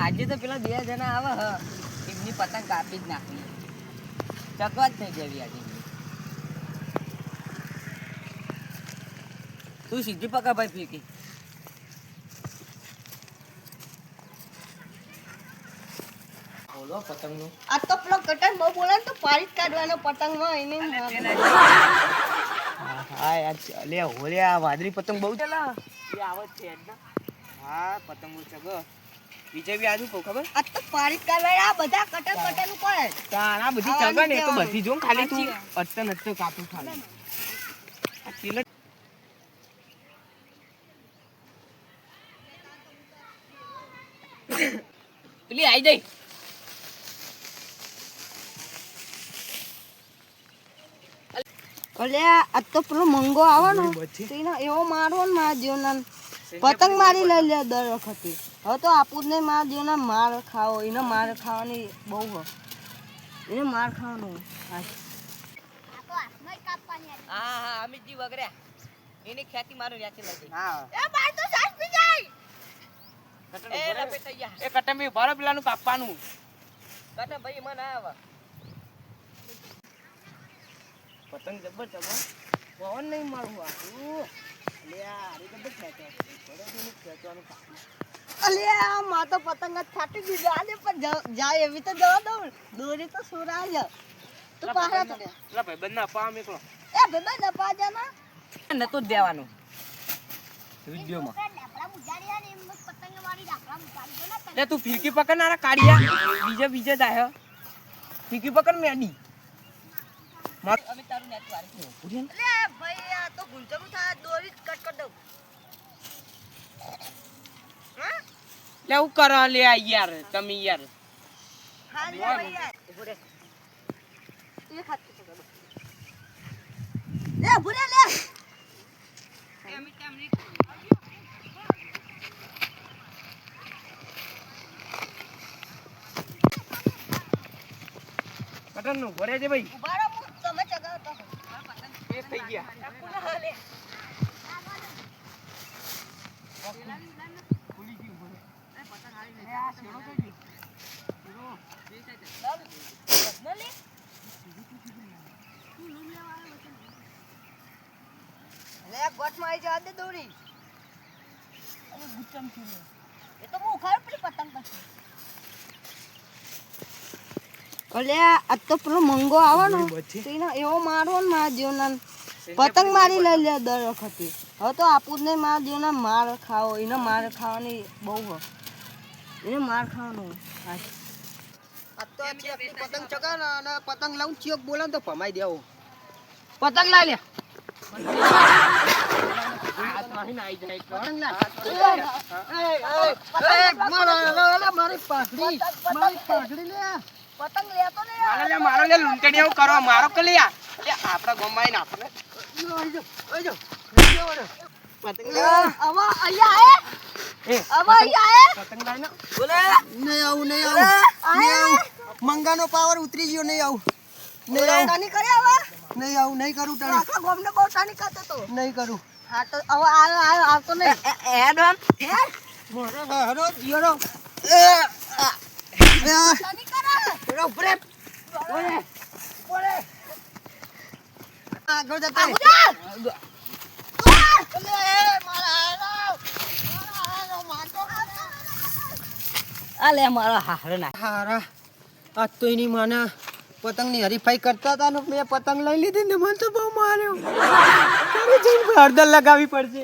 આજે તો પેલા 2 જણા આવે હ એમની પતંગ કાપી જ નાખવી ચકવા જ થઈ જવી આજે તું સીધી પકડ ભાઈ ફીકી બોલો પતંગનું આ તો પેલો કટન બહુ બોલે ને તો પાડી જ કાઢવાનો પતંગમાં એને હા યાર લે હોલે આ વાદળી પતંગ બહુ ચાલે એ આવત છે યાર હા પતંગો ચગ બીજે બી આજુ કહું ખબર આ તો પાડી જ કાઢવાય આ બધા કટન કટન ઉપર તારા બધી ચગ ને તો બધી જો ખાલી તું અત્તન અત્તન કાપું ખાલી આ તિલક પેલી આઈ જઈ અલે આ તો પેલો મંગો આવે ને તેનો એવો મારવો ને માર જીવન પતંગ મારી લઈ લે દર વખતે હવે તો આપું જ નહીં માર જીવન માર ખાવો એને માર ખાવાની બહુ હ એને માર ખાવાનો હા હા અમિતજી વગરે એની ખ્યાતિ મારો વ્યાચી લઈ હા એ બાર તો સાસ પી જાય એ રપે તૈયાર એ કટમી ભરો પેલાનું કાપવાનું કટમ ભાઈ મને આવ પતંગ જબર જબર પવન નહીં મારું આવું લે આ રે જબર ખેંચો ભરો દીને ખેંચવાનું કાપી અલે આ માં તો પતંગ જ ફાટી દીધો આજે પણ જાય એવી તો જવા દઉં દોરી તો સુરાય તો પાહા તો લા ભાઈ બંના પામ એકલો એ બેબા દપા જાના નતો જ દેવાનું વિડિયોમાં લે તું ફીરકી પકડનારા કાઢિયા બીજે જાય ફીરકી પકડ મેડી મત અમે તારું નેટ વારી પૂરી લે ભાઈ આ તો ગુંચરું થાય દોરી જ કટ કરી દઉં હા લે હું કરો લે યાર તમે યાર હા લે ભાઈ યાર ઉભો રે એ ખાત પકડ લે ઉભો રે લે અમે તમને પતંગ નું ભરે છે ભાઈ ઉભા રહો તમે ચગાવ તો એ થઈ ગયા પૂરા લે ખુલી ગયું ભરે એ પતંગ આવી ને આ છેડો થઈ ગયો છેડો બે સાઈડ નલી લે ગોઠમાં આવી જા દે દોરી અને ગુચ્ચમ થી એ તો હું ઉખાડ પડી પતંગ પછી અલે આ તો પેલો મંગો આવે ને તેનો એવો મારવો ને માર જીવન પતંગ મારી લઈ લે દર વખતે હવે તો આપું જ નહીં માર જીવન માર ખાવો એને માર ખાવાની બહુ હ એને માર ખાવાનો આ તો પતંગ ચગાવે અને પતંગ લાવું ચિયોક બોલે તો ભમાઈ દેવો પતંગ લાઈ લે હાથ મારીને આવી જાય પતંગ લા મારી પાઘડી લે પતંગ લેતો ને મારો લે લૂંટણી એવું કરો મારો કે લે આપડા ગમાઈ ને આપણે પતંગ લે આવા અહીંયા આએ આવા અહીંયા આએ પતંગ લાઈ ને બોલે નહીં આવું મંગાનો પાવર ઉતરી ગયો નહીં આવું નહીં આવું તાની કરે આવા નહીં આવું નહીં કરું તાની આખા ગોમને બહુ તાની કરતો તો નહીં કરું હા તો હવે આવતો નહીં હેડ ઓન હેડ મોરે હરો જીરો તાની કરે રો બ્રેક બોલે બોલે આગળ જતા અલે મારો હારો ના હારા આ તો એની માને પતંગની હરીફાઈ કરતા હતા ને મેં પતંગ લઈ લીધી ને મને તો બહુ માર્યો હળદર લગાવી પડશે